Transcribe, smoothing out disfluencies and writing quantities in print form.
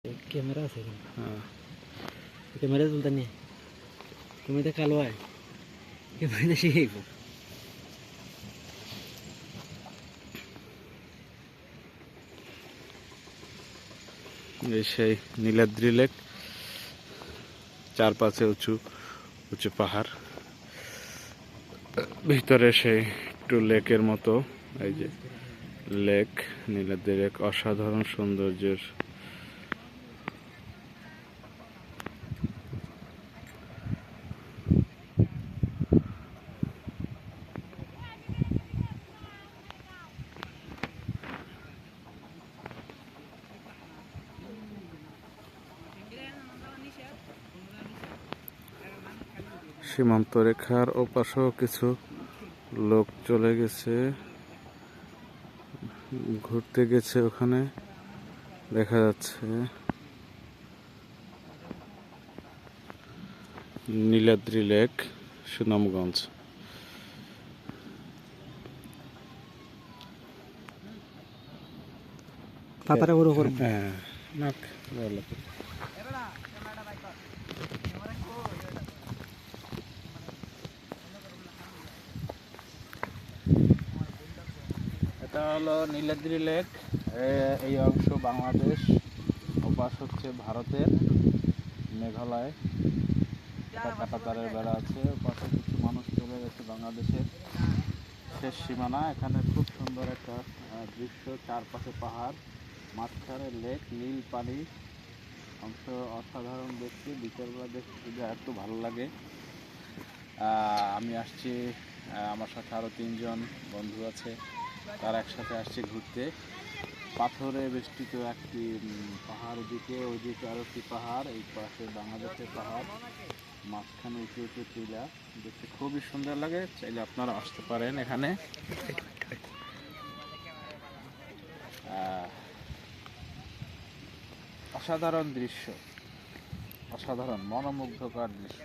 Camera আছে হ্যাঁ camera তুলতে নিয়ে তুমি তো কালো হয় ক্যামেরা শিখাইব এই সেই নীলাদ্রি লেক, চারপাশে উঁচু উঁচু পাহাড়, ভিতরে সেই একটু লেকের মতো। এই যে লেক, নীলাদ্রি লেক, অসাধারণ সৌন্দর্যের। সীমান্ত রেখার ওপাশেও কিছু লোক চলে গেছে, ঘুরতে গেছে, ওখানে দেখা যাচ্ছে। নীলাদ্রি লেক, সুনামগঞ্জ। পাতাটা বড় করব হ্যাঁ নাক ভালো। এটা হলো নীলাদ্রি লেক। এই অংশ বাংলাদেশ, ওপাশ হচ্ছে ভারতের মেঘালয়। এটা কাঁটাতারের বেড়া আছে, ওপাশে কিছু মানুষ চলে গেছে বাংলাদেশের শেষ সীমানা। এখানে খুব সুন্দর একটা দৃশ্য, চারপাশে পাহাড়, মাঝখানে লেক, নীল পানি, অংশ অসাধারণ দেখতে। বিকেলবেলা দেখতে একটু ভালো লাগে। আমি আসছি, আমার সাথে আরও 3জন বন্ধু আছে, তারা একসাথে আসছে ঘুরতে। পাথরে বেষ্টিত একটি পাহাড়, ওইদিকে আরও একটি পাহাড়, এই পাশে বাংলাদেশের পাহাড়, মাঝখানে উঁচু উঁচু টিলা, দেখতে খুবই সুন্দর লাগে। চাইলে আপনারা আসতে পারেন এখানে। অসাধারণ দৃশ্য, অসাধারণ মনোমুগ্ধকর দৃশ্য।